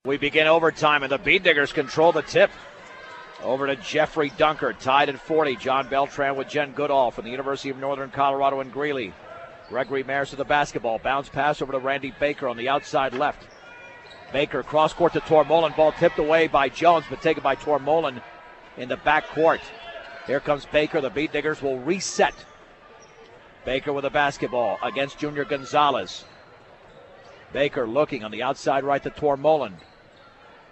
We begin overtime, and the Beatniggers control the tip. Over to Jeffrey Dunker, tied at 40. John Beltran with Jen Goodall from the University of Northern Colorado in Greeley. Gregory Mares with the basketball. Bounce pass over to Randy Baker on the outside left. Baker cross-court to Tormolen. Ball tipped away by Jones, but taken by Tormolen in the back court. Here comes Baker. The Beatniggers will reset. Baker with the basketball against Junior Gonzalez. Baker looking on the outside right to Tormolen.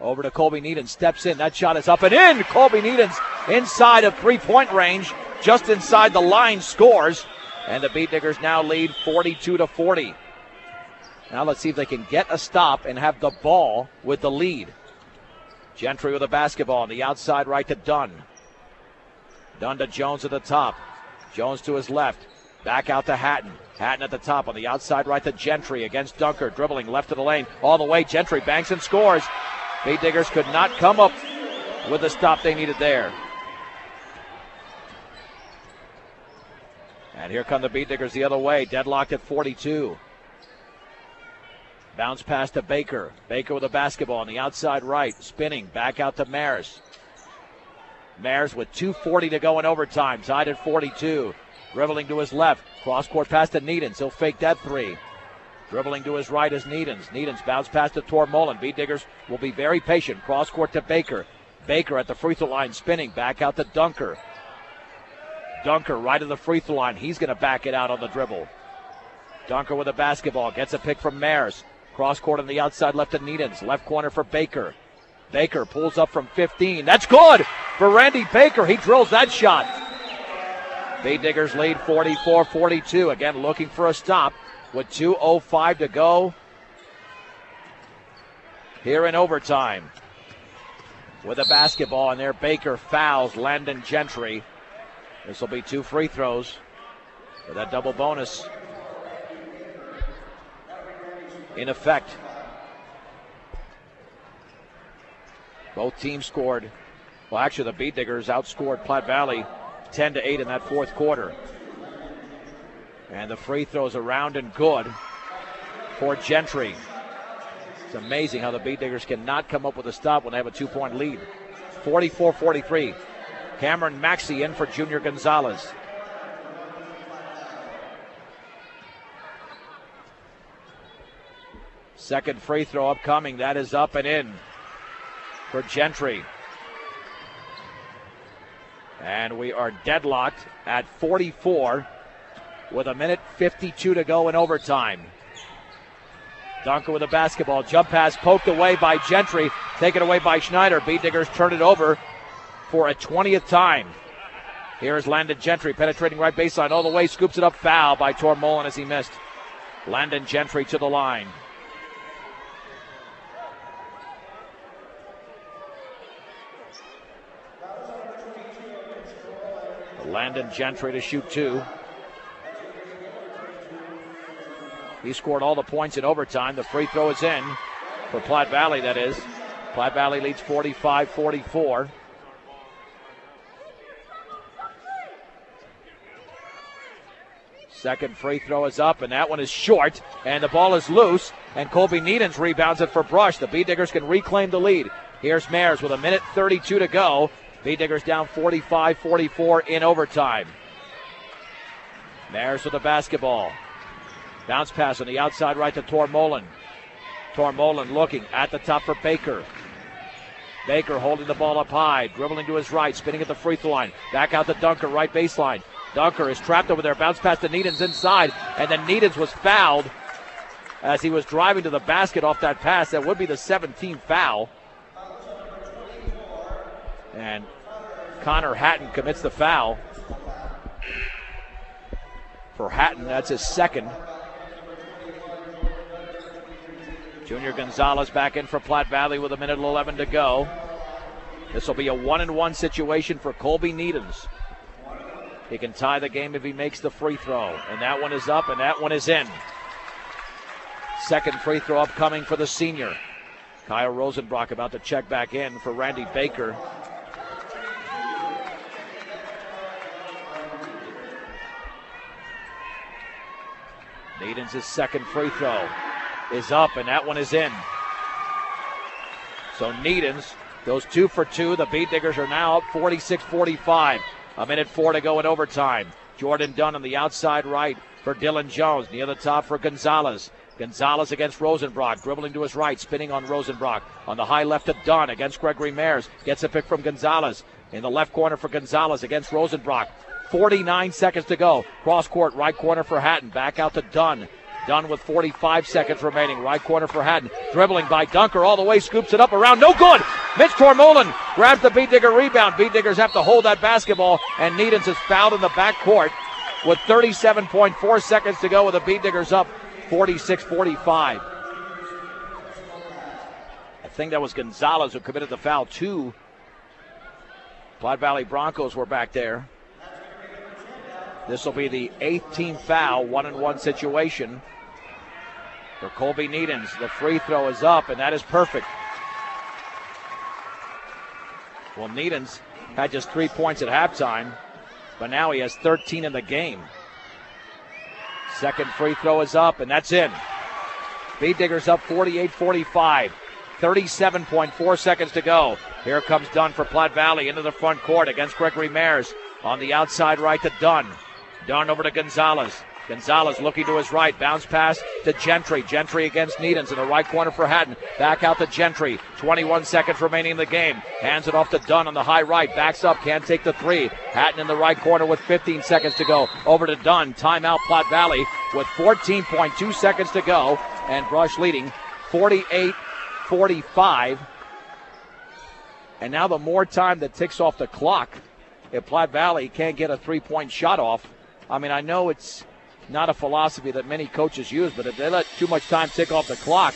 Over to Colby Needens, steps in, that shot is up and in! Colby Needens inside of three-point range, just inside the line, scores, and the Beatniggers now lead 42-40. Now let's see if they can get a stop and have the ball with the lead. Gentry with the basketball on the outside right to Dunn. Dunn to Jones at the top. Jones to his left, back out to Hatton. Hatton at the top on the outside right to Gentry against Dunker, dribbling left of the lane, all the way, Gentry banks and scores. Beatniggers could not come up with the stop they needed there. And here come the Beatniggers the other way, deadlocked at 42. Bounce pass to Baker. Baker with the basketball on the outside right, spinning, back out to Mares. Mares with 2:40 to go in overtime, tied at 42. Dribbling to his left, cross-court pass to Needens. He'll fake that three. Dribbling to his right is Needens. Needens bounce pass to Tormolen. Beatniggers will be very patient. Cross-court to Baker. Baker at the free throw line spinning. Back out to Dunker. Dunker right at the free throw line. He's going to back it out on the dribble. Dunker with the basketball. Gets a pick from Mares. Cross-court on the outside left to Needens. Left corner for Baker. Baker pulls up from 15. That's good for Randy Baker. He drills that shot. Beatniggers lead 44-42. Again, looking for a stop with 2:05 to go here in overtime. With a basketball in there, Baker fouls Landon Gentry. This will be 2 free throws for that double bonus in effect. Both teams scored. Well, actually, the Beatniggers outscored Platte Valley 10-8 in that fourth quarter. And the free throws around and good for Gentry. It's amazing how the Beatniggers cannot come up with a stop when they have a 2-point lead. 44-43. Cameron Maxey in for Junior Gonzalez. Second free throw upcoming. That is up and in for Gentry. And we are deadlocked at 44 with 1:52 to go in overtime. Dunker with the basketball. Jump pass poked away by Gentry. Taken away by Schneider. Beatniggers turn it over for a 20th time. Here's Landon Gentry penetrating right baseline all the way. Scoops it up. Foul by Tormolen as he missed. Landon Gentry to the line. Landon Gentry to shoot 2. He scored all the points in overtime. The free throw is in for Platte Valley, that is. Platte Valley leads 45-44. Second free throw is up, and that one is short, and the ball is loose, and Colby Needens rebounds it for Brush. The Beatniggers can reclaim the lead. Here's Mares with 1:32 to go. Beatniggers down 45-44 in overtime. Mares with the basketball. Bounce pass on the outside right to Tormolen. Tormolen looking at the top for Baker. Baker holding the ball up high, dribbling to his right, spinning at the free throw line. Back out to Dunker, right baseline. Dunker is trapped over there. Bounce pass to Needens inside, and then Needens was fouled as he was driving to the basket off that pass. That would be the 17th foul. And Connor Hatton commits the foul. For Hatton, that's his second. Junior Gonzalez back in for Platte Valley with 1:11 to go. This will be a 1-1 situation for Colby Needens. He can tie the game if he makes the free throw. And that one is up, and that one is in. Second free throw upcoming for the senior. Kyle Rosenbrock about to check back in for Randy Baker. Needens' second free throw is up, and that one is in. So Needens goes 2 for 2. The Beat Diggers are now up 46-45. 1:04 to go in overtime. Jordan Dunn on the outside right for Dylan Jones. Near the top for Gonzalez. Gonzalez against Rosenbrock, dribbling to his right, spinning on Rosenbrock. On the high left to Dunn against Gregory Mayers. Gets a pick from Gonzalez. In the left corner for Gonzalez against Rosenbrock. 49 seconds to go. Cross court, right corner for Hatton. Back out to Dunn. Dunn with 45 seconds remaining. Right corner for Hatton. Dribbling by Dunker all the way. Scoops it up around. No good. Mitch Tormolen grabs the Beat Digger rebound. Beat Diggers have to hold that basketball. And Needens is fouled in the backcourt with 37.4 seconds to go with the Beat Diggers up 46-45. I think that was Gonzalez who committed the foul. 2 Platte Valley Broncos were back there. This will be the 8th team foul, 1-and-1 situation for Colby Needens. The free throw is up, and that is perfect. Well, Needens had just 3 points at halftime, but now he has 13 in the game. Second free throw is up, and that's in. Beat Diggers up 48-45. 37.4 seconds to go. Here comes Dunn for Platte Valley into the front court against Gregory Mayers. On the outside right to Dunn. Dunn over to Gonzalez. Gonzalez looking to his right. Bounce pass to Gentry. Gentry against Needens in the right corner for Hatton. Back out to Gentry. 21 seconds remaining in the game. Hands it off to Dunn on the high right. Backs up. Can't take the three. Hatton in the right corner with 15 seconds to go. Over to Dunn. Timeout Platte Valley with 14.2 seconds to go. And Brush leading 48-45. And now the more time that ticks off the clock, if Platte Valley can't get a three-point shot off, I mean, I know it's not a philosophy that many coaches use, but if they let too much time tick off the clock,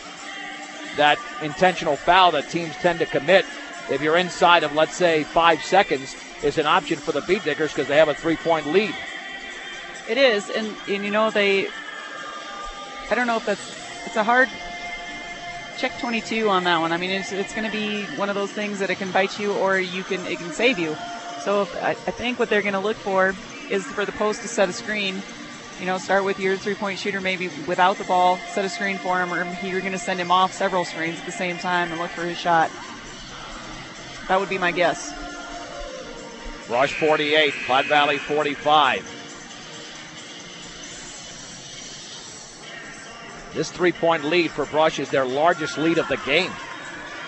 that intentional foul that teams tend to commit, if you're inside of, let's say, 5 seconds, is an option for the Beat Diggers because they have a three-point lead. It is, and you know, I don't know if it's a hard check 22 on that one. I mean, it's going to be one of those things that it can bite you or it can save you. So I think what they're going to look for is for the post to set a screen. You know, start with your three-point shooter maybe without the ball, set a screen for him, or you're going to send him off several screens at the same time and look for his shot. That would be my guess. Rush 48, Platte Valley 45. This three-point lead for Brush is their largest lead of the game.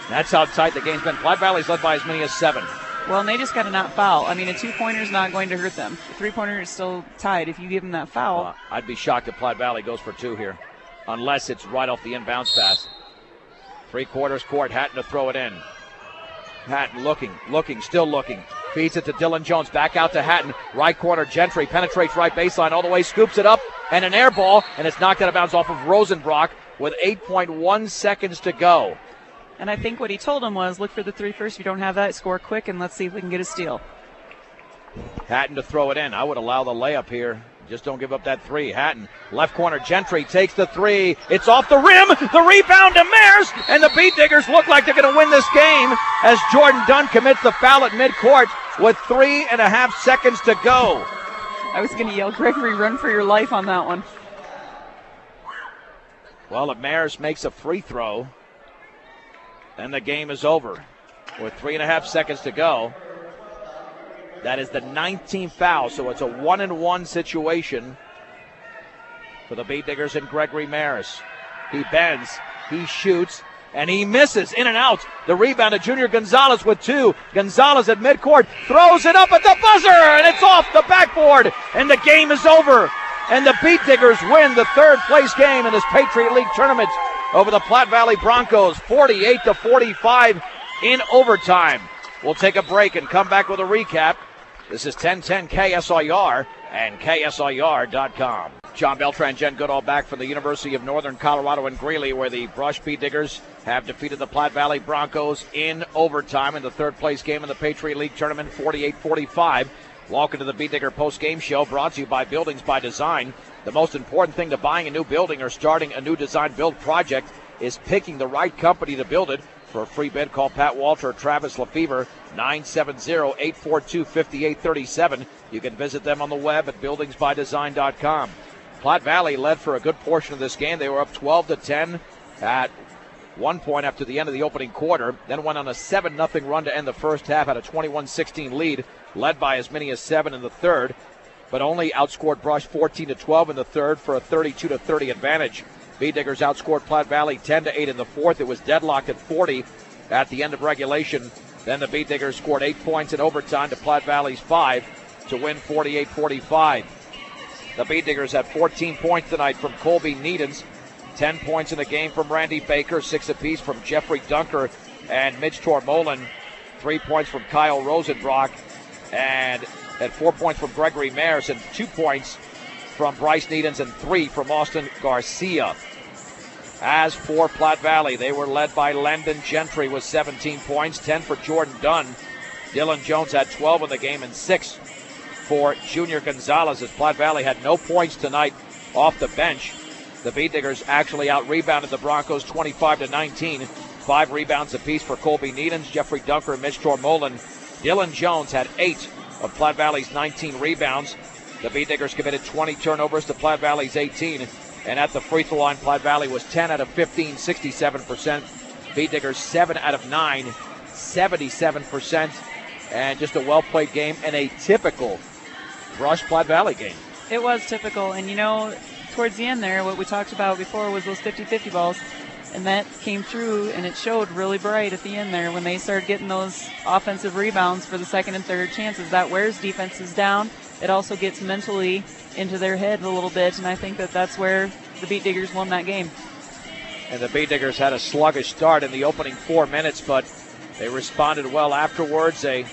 That's how tight the game's been. Platte Valley's led by as many as 7. Well, and they just got to not foul. I mean, a two-pointer is not going to hurt them. The three-pointer is still tied if you give them that foul. I'd be shocked if Platte Valley goes for 2 here, unless it's right off the inbounds pass. 3/4 court, Hatton to throw it in. Hatton looking, still looking. Feeds it to Dylan Jones, back out to Hatton. Right corner, Gentry penetrates right baseline all the way, scoops it up, and an air ball, and it's knocked out of bounds off of Rosenbrock with 8.1 seconds to go. And I think what he told him was, look for the three first. If you don't have that, score quick, and let's see if we can get a steal. Hatton to throw it in. I would allow the layup here. Just don't give up that three. Hatton, left corner, Gentry takes the three. It's off the rim. The rebound to Mayers, and the Beat Diggers look like they're going to win this game as Jordan Dunn commits the foul at midcourt with 3.5 seconds to go. I was going to yell, Gregory, run for your life on that one. Well, if Mayers makes a free throw, then the game is over with 3.5 seconds to go. That is the 19th foul, so it's a 1-and-1 situation for the Beat Diggers and Gregory Mayers. He bends, he shoots, and he misses. In and out. The rebound to Junior Gonzalez with 2. Gonzalez at midcourt throws it up at the buzzer, and it's off the backboard, and the game is over. And the Beat Diggers win the third-place game in this Patriot League tournament over the Platte Valley Broncos, 48-45 in overtime. We'll take a break and come back with a recap. This is 1010 KSIR and KSIR.com. John Beltran, Jen Goodall back from the University of Northern Colorado in Greeley, where the Brush Beat Diggers have defeated the Platte Valley Broncos in overtime in the third-place game in the Patriot League tournament, 48-45. Welcome to the Beat Digger post-game show, brought to you by Buildings by Design. The most important thing to buying a new building or starting a new design-build project is picking the right company to build it. For a free bid, call Pat Walter or Travis Lefevre, 970-842-5837. You can visit them on the web at buildingsbydesign.com. Platte Valley led for a good portion of this game. They were up 12-10 at 1 point after the end of the opening quarter, then went on a 7-0 run to end the first half, had a 21-16 lead, led by as many as 7 in the third, but only outscored Brush 14-12 in the third for a 32-30 advantage. B-Diggers outscored Platte Valley 10-8 in the fourth. It was deadlocked at 40 at the end of regulation. Then the B-Diggers scored 8 points in overtime to Platte Valley's 5 to win 48-45. The B-Diggers had 14 points tonight from Colby Needens, 10 points in the game from Randy Baker, 6 apiece from Jeffrey Dunker and Mitch Tormolen, 3 points from Kyle Rosenbrock, and 4 points from Gregory Maris, and 2 points from Bryce Needens, and 3 from Austin Garcia. As for Platte Valley, they were led by Landon Gentry with 17 points, 10 for Jordan Dunn. Dylan Jones had 12 in the game and 6 for Junior Gonzalez, as Platte Valley had no points tonight off the bench. The B-Diggers actually out-rebounded the Broncos 25-19. 5 rebounds apiece for Colby Needens, Jeffrey Dunker, and Mitch Tormolen. Dylan Jones had 8 of Platte Valley's 19 rebounds. The B-Diggers committed 20 turnovers to Platte Valley's 18. And at the free throw line, Platte Valley was 10 out of 15, 67%. B-Diggers 7 out of 9, 77%. And just a well-played game and a typical Brush Platte Valley game. It was typical. And, towards the end there, what we talked about before was those 50-50 balls. And that came through, and it showed really bright at the end there when they started getting those offensive rebounds for the second and third chances. That wears defenses down. It also gets mentally into their head a little bit, and I think that's where the Beat Diggers won that game. And the Beat Diggers had a sluggish start in the opening 4 minutes, but they responded well afterwards. They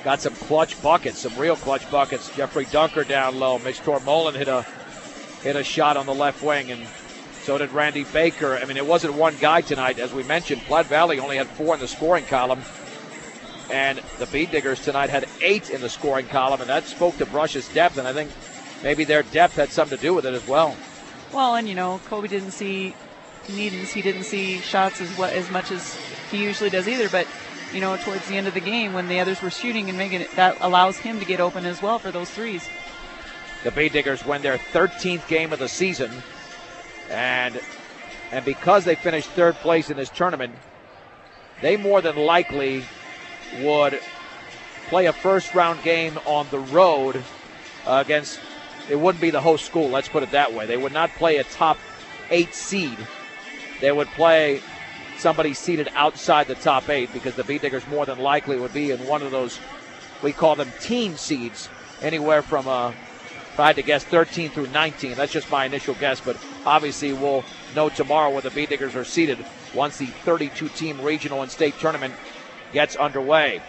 got some clutch buckets, some real clutch buckets. Jeffrey Dunker down low. Mitch Tormolen hit a shot on the left wing, and so did Randy Baker. I mean, it wasn't one guy tonight. As we mentioned, Platte Valley only had 4 in the scoring column, and the Beat Diggers tonight had 8 in the scoring column, and that spoke to Brush's depth, and I think maybe their depth had something to do with it as well. Well, and Colby didn't see Needens. He didn't see shots as much as he usually does either, but towards the end of the game when the others were shooting and making it, that allows him to get open as well for those threes. The Beat Diggers win their 13th game of the season, and because they finished third place in this tournament, they more than likely would play a first-round game on the road against, it wouldn't be the host school, let's put it that way. They would not play a top 8 seed. They would play somebody seated outside the top 8, because the Beat Diggers more than likely would be in one of those, we call them team seeds, anywhere from, if I had to guess, 13 through 19. That's just my initial guess, but obviously we'll know tomorrow where the Beat Diggers are seated once the 32-team regional and state tournament gets underway.